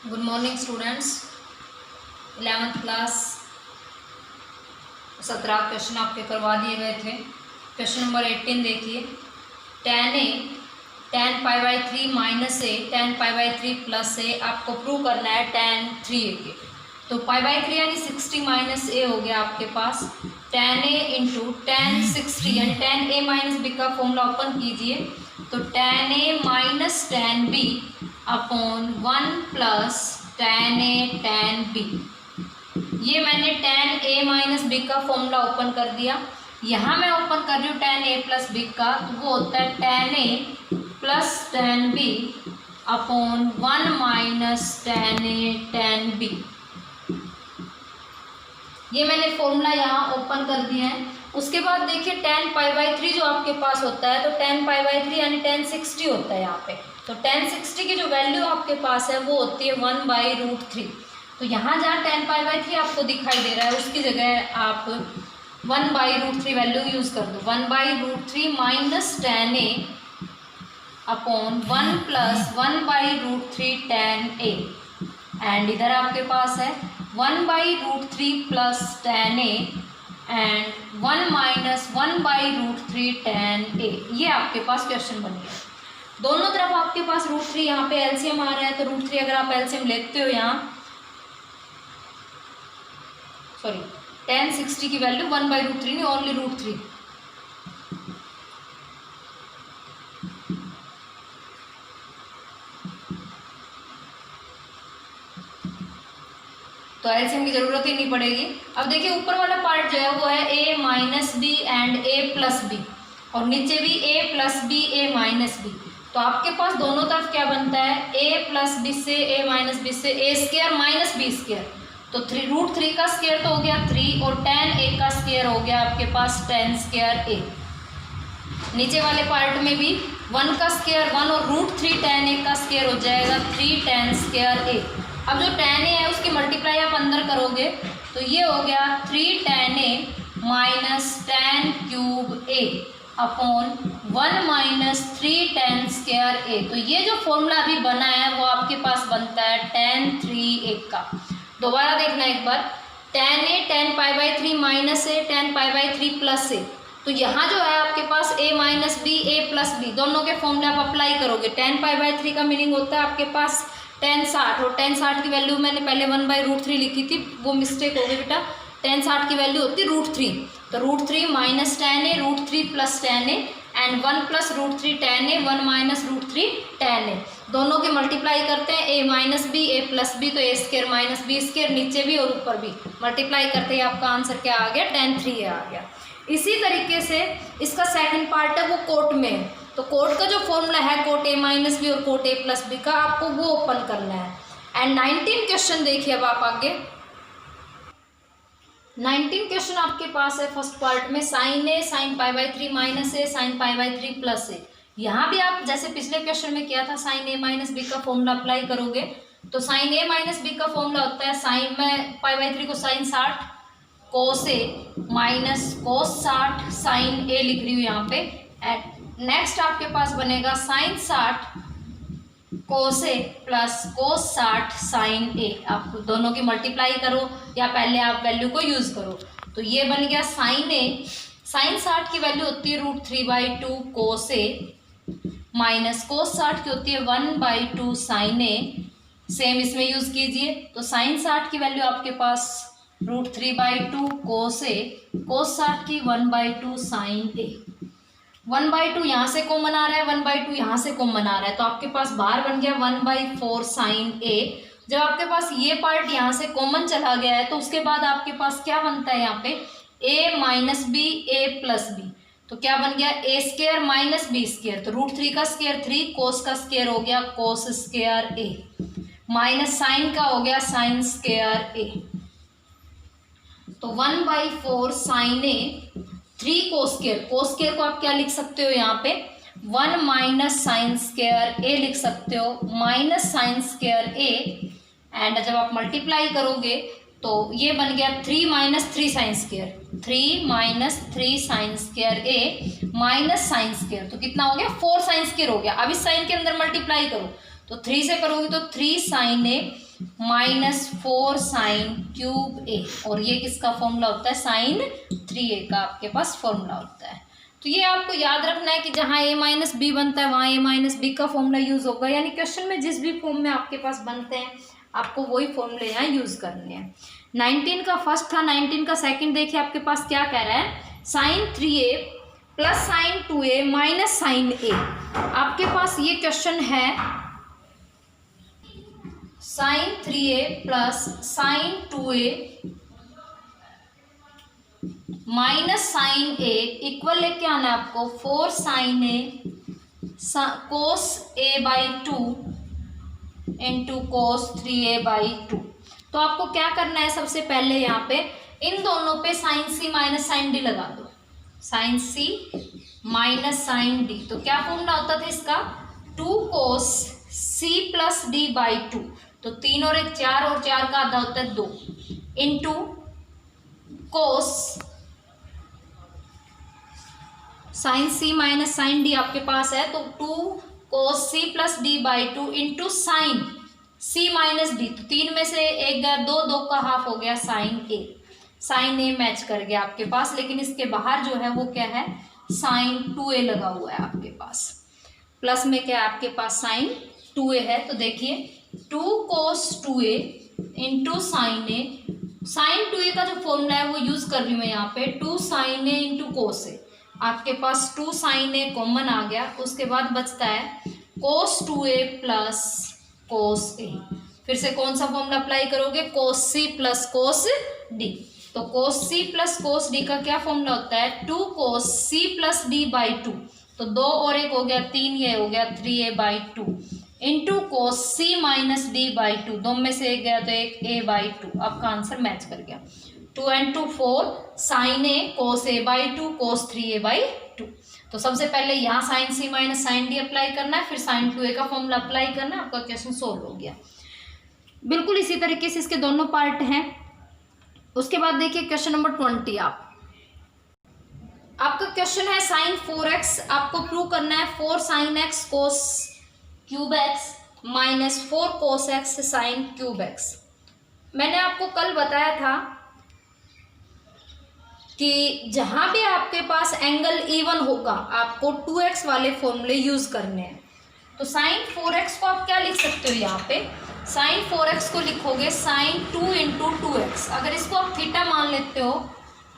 Good morning students. 11th class 17 question आपके करवा दिए गए थे। क्वेश्चन नंबर 18 देखिए। tan a tan π/3 minus A tan π/3 plus A आपको प्रूव करना है tan 3a के। तो π/3 यानी 60 माइनस ए हो गया आपके पास tan a इंटू tan 60 यानी tan a माइनस बी का फॉर्मूला ओपन कीजिए। तो tan a minus tan b upon 1 plus tan a tan b। ये मैंने tan a माइनस बी का फॉर्मूला ओपन कर दिया। यहाँ मैं ओपन कर रही हूँ tan a प्लस बी का, तो वो होता है tan a plus tan b upon 1 minus tan a tan b। ये मैंने फॉर्मूला यहाँ ओपन कर दिया है। उसके बाद देखिए tan π/3 जो आपके पास होता है, तो tan π/3 यानी tan 60 होता है यहाँ पे। तो tan 60 की जो वैल्यू आपके पास है वो होती है 1/√3। तो यहाँ जहाँ tan π/3 आपको दिखाई दे रहा है उसकी जगह आप 1/√3 वैल्यू यूज़ कर दो। 1/√3 minus tan a upon 1 plus 1/√3 tan a। And इधर आपके पास है 1/√3 plus tan a and 1 minus 1/√3 tan a। ये आपके पास क्वेश्चन बन गया। दोनों तरफ आपके पास √3 यहाँ पे एलसीएम आ रहा है, तो √3 अगर आप एलसीएम लेते हो यहाँ tan 60 की वैल्यू 1/√3 नहीं, ओनली √3। तो एलसीएम की जरूरत ही नहीं पड़ेगी। अब देखिए ऊपर वाला पार्ट जो है वो है a minus B and a plus B, और नीचे भी a plus B a minus B. तो आपके पास दोनों तरफ क्या बनता है, a प्लस बी से a माइनस बी से a square minus B square. तो √3 का स्क्वायर तो हो गया 3 और tan a का स्क्वायर हो गया आपके पास tan स्क्वायर a। नीचे वाले पार्ट में भी 1 का स्क्वायर 1 और √3 tan a का स्क्वायर हो जाएगा 3 tan स्क्वायर a। अब जो tan a है उसकी मल्टीप्लाई आप अंदर करोगे तो ये हो गया 3 tan a minus tan cube a upon 1 minus 3 tan square a। तो ये जो फॉर्मूला अभी बना है वो आपके पास बनता है tan 3a का। दोबारा देखना एक बार, tan a tan π/3 minus a tan π/3 plus a। तो यहाँ जो है आपके पास a minus B a plus B दोनों के फॉर्मूले आप अप्लाई करोगे। tan π/3 का मीनिंग होता है आपके पास tan 60, और tan 60 की वैल्यू मैंने पहले 1/√3 लिखी थी, वो मिस्टेक हो गई बेटा। tan 60 की वैल्यू होती है √3। तो √3 minus tan a √3 plus tan a and 1 plus √3 tan a 1 minus √3 tan a। दोनों के मल्टीप्लाई करते हैं a minus B a plus B, तो a square minus B square नीचे भी और ऊपर भी मल्टीप्लाई करते ही आपका आंसर क्या आ गया, tan 3a आ गया। इसी तरीके से इसका सेकंड पार्ट है वो कोट में है। तो कोट का जो फॉर्मूला है कोट a माइनस बी और कोट a प्लस बी का, आपको वो ओपन करना है। एंड 19 क्वेश्चन देखिए अब आप आगे। 19 क्वेश्चन आपके पास है फर्स्ट पार्ट में sin a sin π/3 minus a sin π/3 plus a। यहाँ भी आप जैसे पिछले क्वेश्चन में किया था sin a माइनस बी का फॉर्मूला अप्लाई करोगे। तो sin a माइनस बी का फॉर्मूला होता है साइन, मैं π/3 को sin 60 cos a minus cos 60 sin a लिख रही हूँ यहाँ पे। नेक्स्ट आपके पास बनेगा sin 60 cos a plus cos 60 sin a। आप दोनों की मल्टीप्लाई करो या पहले आप वैल्यू को यूज़ करो। तो ये बन गया sin a। sin 60 की वैल्यू होती है √3/2 cos a माइनस cos 60 की होती है 1/2 sin a। सेम इसमें यूज़ कीजिए। तो sin 60 की वैल्यू आपके पास √3/2 cos a, cos 60 की 1/2 sin a। 1/2 यहाँ से कॉमन आ रहा है, 1/2 यहाँ से कॉमन आ रहा है, तो आपके पास बाहर बन गया 1/4 sin a। जब आपके पास ये पार्ट यहाँ से कॉमन चला गया है तो उसके बाद आपके पास क्या बनता है यहाँ पे a minus B a plus B. तो क्या बन गया a square minus B square. तो √3 का स्क्वायर 3, cos का स्क्वायर हो गया cos square a minus sine का हो गया sin स्क्वायर a। तो 1/4 sin a 3 cos स्क्वायर को आप क्या लिख सकते हो यहाँ पे 1 माइनस साइन स्क्वायर a लिख सकते हो minus sine square a। And जब आप मल्टीप्लाई करोगे तो ये बन गया 3 minus 3 sine square, 3 minus 3 sine square a minus sine square. तो कितना हो गया 4 साइन स्क्वायर हो गया। अब इस साइन के अंदर मल्टीप्लाई करो तो 3 से करोगे तो 3 साइन a -4 साइन क्यूब ए, और ये किसका फॉर्मूला होता है, साइन 3a का आपके पास फॉर्मूला होता है। तो ये आपको याद रखना है कि जहाँ a माइनस बी बनता है वहाँ a माइनस बी का फॉर्मूला यूज होगा, यानी क्वेश्चन में जिस भी फॉर्म में आपके पास बनते हैं आपको वही फॉर्मूले यहाँ यूज करने हैं। 19 का फर्स्ट था, 19 का सेकंड देखिए आपके पास क्या कह रहा है, sine 3a plus sine 2a minus sine a। आपके पास ये क्वेश्चन है sine 3a plus sine 2a minus sine a equal लेके आना है आपको 4 sine a cos a by 2 into cos 3a by 2। तो आपको क्या करना है, सबसे पहले यहाँ पे इन दोनों पे sine c minus sine d लगा दो, sine c minus sine d। तो क्या फॉर्मूला होता था इसका, 2 cos c plus d by 2। तो 3 और 1 4, और 4 का आधा होता है 2, into cos sine c minus sine d आपके पास है, तो 2 cos c plus d by 2 into sine c minus d। तो 3 में से 1 गया 2, 2 का हाफ हो गया sine a। Sine a match कर गया आपके पास, लेकिन इसके बाहर जो है वो क्या है, साइन 2a लगा हुआ है आपके पास। प्लस में क्या है आपके पास, साइन 2a है। तो देखिए 2 cos 2a into sine a, sine 2a का जो फॉर्मूला है वो यूज कर रही हूँ मैं यहाँ पे, 2 sine a into cos a। आपके पास 2 साइन a कॉमन आ गया, उसके बाद बचता है कोस 2a प्लस कोस a। फिर से कौन सा फॉर्मूला अप्लाई करोगे, कोस c प्लस कोस d। तो कोस c प्लस कोस d का क्या फॉर्मूला होता है, 2 cos c plus d by 2। तो 2 और 1 हो गया 3, ये हो गया 3a by 2 into cos c minus d by 2। 2 में से 1 गया तो 1 a बाई 2। आपका आंसर मैच कर गया। 2 and 2 4 sine a cos a by 2 cos 3a by 2। तो सबसे पहले यहाँ sine c minus sine d apply करना है, फिर साइन 2a का फॉर्मूला अप्लाई करना है, आपका क्वेश्चन सोल्व हो गया। बिल्कुल इसी तरीके से इसके दोनों पार्ट हैं। उसके बाद देखिए क्वेश्चन नंबर 20। आपका क्वेश्चन है साइन 4x, आपको प्रूव करना है 4 sine x cos cube x minus 4 cos x sine cube x। मैंने आपको कल बताया था कि जहां भी आपके पास एंगल इवन होगा आपको 2x वाले फॉर्मूले यूज करने हैं। तो साइन 4x को आप क्या लिख सकते हो, यहाँ पे साइन 4x को लिखोगे साइन 2 इंटू 2x। अगर इसको आप थीटा मान लेते हो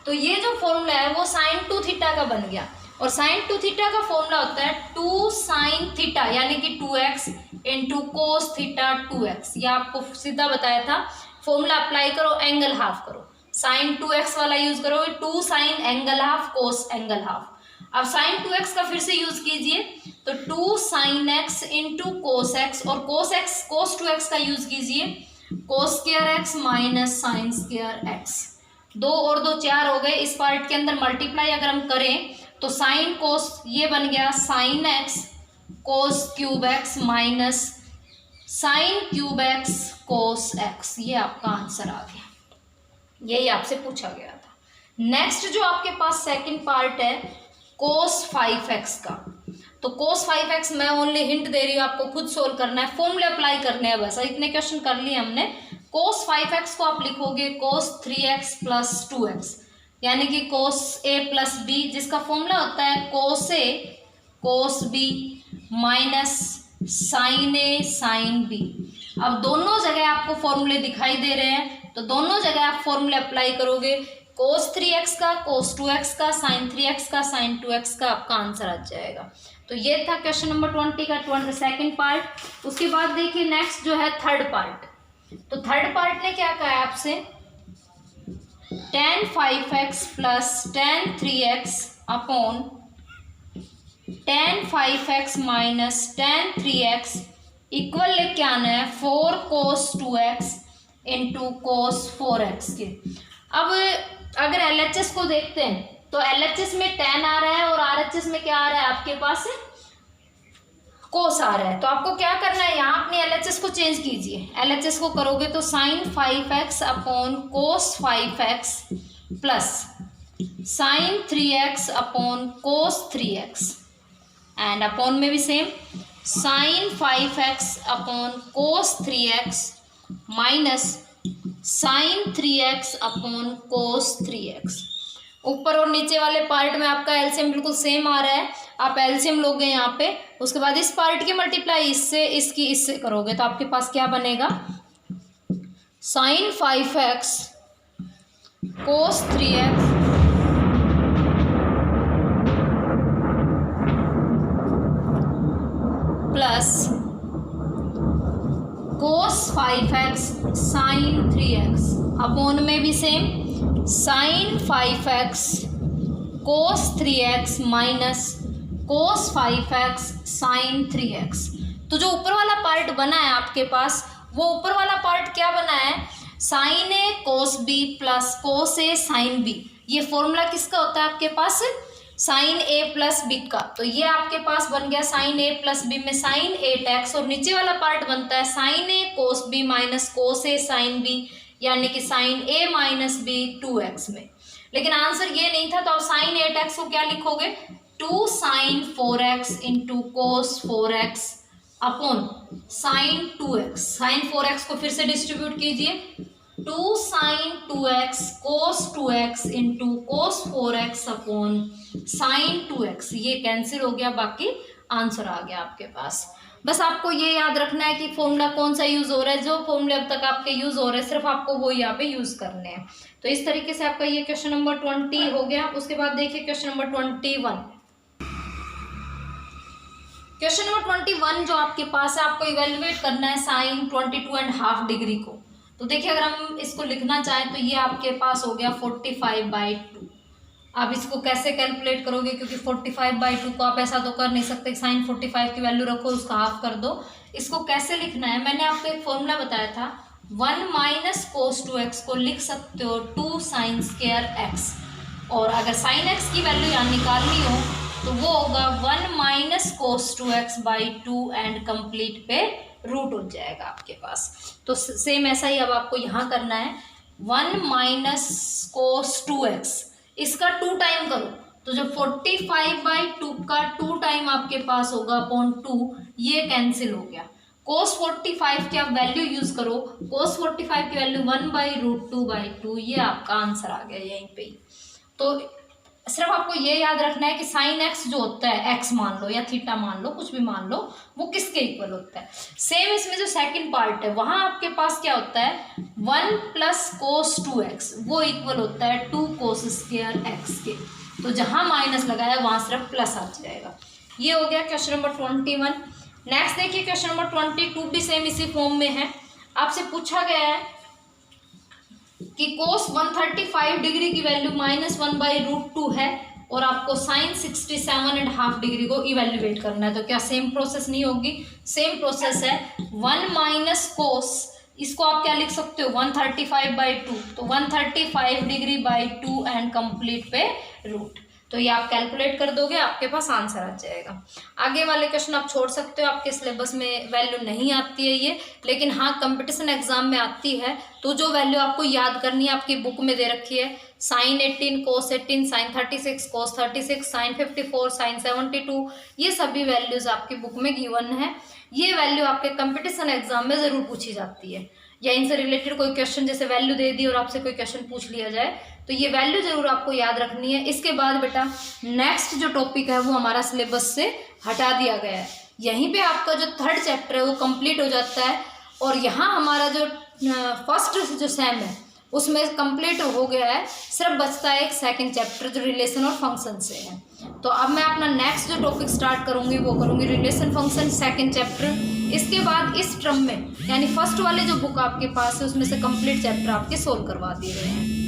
तो ये जो फॉर्मूला है वो साइन 2 थीटा का बन गया, और साइन 2 थीटा का फॉर्मूला होता है 2 साइन थीटा यानी कि 2x into cos theta 2x। ये आपको सीधा बताया था, फॉर्मूला अप्लाई करो, एंगल हाफ करो, साइन 2x वाला यूज करो, 2 sine angle half cos angle half. अब साइन 2x का फिर से यूज कीजिए, तो 2 sine x into cos x, और कोस 2x का यूज कीजिए cos square x minus sine square x। 2 और 2 4 हो गए। इस पार्ट के अंदर मल्टीप्लाई अगर हम करें तो साइन कोस ये बन गया sine x cos cube x minus sine cube x cos x। ये आपका आंसर आ गया, यही आपसे पूछा गया था। नेक्स्ट जो आपके पास सेकंड पार्ट है कोस 5x का, तो कोस 5x मैं ओनली हिंट दे रही हूँ, आपको खुद सोल्व करना है, फॉर्मूले अप्लाई करने हैं बस। इतने क्वेश्चन कर लिए हमने। कोस 5x को आप लिखोगे कोस 3x प्लस 2x, यानी कि कोस a प्लस b, जिसका फॉर्मूला होता है cos a cos b minus sine a sine b। अब दोनों जगह आपको फॉर्मूले दिखाई दे रहे हैं, तो दोनों जगह आप फॉर्मूले अप्लाई करोगे, कोस 3x का, कोस 2x का, साइन 3x का, साइन 2x का, आपका आंसर आ जाएगा। तो ये था क्वेश्चन नंबर 20 का सेकंड पार्ट। उसके बाद देखिए नेक्स्ट जो है थर्ड पार्ट। तो थर्ड पार्ट ने क्या कहा है आपसे, tan 5x plus tan 3x upon tan 5x minus tan 3x equal लेके आना है 4 कोस 2x इंटू कोस 4x के। अब अगर LHS को देखते हैं तो LHS में tan आ रहा है और RHS में क्या आ रहा है आपके पास, कोस आ रहा है। तो आपको क्या करना है, यहाँ अपनी LHS को चेंज कीजिए। LHS को करोगे तो sine 5x upon cos 5x plus sine 3x upon cos 3x, and upon में भी same sine 5x upon cos 3x minus sine 3x upon cos 3x। ऊपर और नीचे वाले पार्ट में आपका एलसीएम बिल्कुल सेम आ रहा है, आप एलसीएम लोगे यहाँ पे, उसके बाद इस पार्ट की मल्टीप्लाई इससे, इसकी इससे करोगे तो आपके पास क्या बनेगा, sine 5x cos 3x plus cos 5x sine 3x upon में भी same sine 5x cos 3x minus cos 5x sine 3x। तो जो ऊपर वाला पार्ट बना है आपके पास, वो ऊपर वाला पार्ट क्या बना है, साइन ए कोस बी प्लस कोस ए साइन बी। ये फॉर्मूला किसका होता है आपके पास, साइन ए प्लस बी का। तो ये आपके पास बन गया साइन ए प्लस बी में साइन 8x, और नीचे वाला पार्ट बनता है साइन ए कोस बी माइनस कोस ए साइन बी, यानी कि साइन ए माइनस बी 2x में। लेकिन आंसर ये नहीं था, तो आप साइन 8x को क्या लिखोगे, 2 sine 4x into cos 4x upon sine 2x। Sine 4x को फिर से डिस्ट्रीब्यूट कीजिए, 2 sine 2x cos 2x into cos 4x upon sine 2x। ये कैंसिल हो गया, बाकी आंसर आ गया आपके पास। बस आपको ये याद रखना है कि फॉर्मूला कौन सा यूज़ हो रहा है, जो फॉर्मूले अब तक आपके यूज़ हो रहे हैं सिर्फ आपको वो यहाँ पे यूज़ करने हैं। तो इस तरीके से आपका ये क्वेश्चन नंबर 20 हो गया। उसके बाद देखिए क्वेश्चन नंबर 21। क्वेश्चन नंबर 21 जो आपके पास है, आपको इवेल्युएट करना है साइन 22.5 डिग्री को। तो देखिए अगर हम इसको लिखना चाहें तो ये आपके पास हो गया 45/2। आप इसको कैसे कैलकुलेट करोगे, क्योंकि 45/2 को आप ऐसा तो कर नहीं सकते साइन 45 की वैल्यू रखो उसका हाफ कर दो। इसको कैसे लिखना है, मैंने आपको एक फॉर्मूला बताया था, 1 माइनस कोस 2x को लिख सकते हो 2 साइन स्क्वायर x, और अगर साइन x की वैल्यू यहाँ निकालनी हो तो वो होगा 1 minus cos 2x/2 and complete पे रूट हो जाएगा आपके पास। तो सेम ऐसा ही अब आपको यहाँ करना है, 1 माइनस कोस 2x, इसका 2 टाइम करो तो जो 45/2 का 2 टाइम आपके पास होगा अपॉन 2, ये कैंसिल हो गया। कोस 45 की आप वैल्यू यूज करो, कोस 45 की वैल्यू 1/√2/2, ये आपका आंसर आ गया यहीं पे। तो सिर्फ आपको ये याद रखना है कि साइन एक्स जो होता है, एक्स मान लो या थीटा मान लो, कुछ भी मान लो, वो किसके इक्वल होता है। सेम इसमें जो सेकंड पार्ट है वहाँ आपके पास क्या होता है, 1 प्लस कोस 2x, वो इक्वल होता है 2 कोस स्क्वायर x के। तो जहाँ माइनस लगाया वहाँ सिर्फ प्लस आ जाएगा। ये हो गया क्वेश्चन नंबर 21। नेक्स्ट देखिए क्वेश्चन नंबर 22 भी सेम इसी फॉर्म में है। आपसे पूछा गया है कि कोस 135 डिग्री की वैल्यू -1/√2 है और आपको साइन 67.5 डिग्री को इवेल्युएट करना है। तो क्या सेम प्रोसेस नहीं होगी, सेम प्रोसेस है। 1 माइनस कोस, इसको आप क्या लिख सकते हो, 135/2, तो 135 डिग्री बाई 2 एंड कंप्लीट पे रूट। तो ये आप कैलकुलेट कर दोगे, आपके पास आंसर आ जाएगा। आगे वाले क्वेश्चन आप छोड़ सकते हो, आपके सिलेबस में वैल्यू नहीं आती है ये, लेकिन हाँ कंपटीशन एग्जाम में आती है। तो जो वैल्यू आपको याद करनी है आपकी बुक में दे रखी है, साइन 18 कोस 18 साइन 36 कोस 36 साइन 54 साइन 72, ये सभी वैल्यूज आपकी बुक में गिवन है। ये वैल्यू आपके कंपटीशन एग्जाम में ज़रूर पूछी जाती है, या इनसे रिलेटेड कोई क्वेश्चन जैसे वैल्यू दे दी और आपसे कोई क्वेश्चन पूछ लिया जाए तो ये वैल्यू जरूर आपको याद रखनी है। इसके बाद बेटा नेक्स्ट जो टॉपिक है वो हमारा सिलेबस से हटा दिया गया है। यहीं पे आपका जो 3rd चैप्टर है वो कंप्लीट हो जाता है, और यहाँ हमारा जो फर्स्ट जो सेम है उसमें कंप्लीट हो गया है। सिर्फ बचता है एक 2nd चैप्टर जो रिलेशन और फंक्शन से है। तो अब मैं अपना नेक्स्ट जो टॉपिक स्टार्ट करूँगी वो करूँगी रिलेशन फंक्शन 2nd चैप्टर। इसके बाद इस टर्म में यानी फर्स्ट वाले जो बुक आपके पास है उसमें से कंप्लीट चैप्टर आपके सोल्व करवा दिए गए हैं।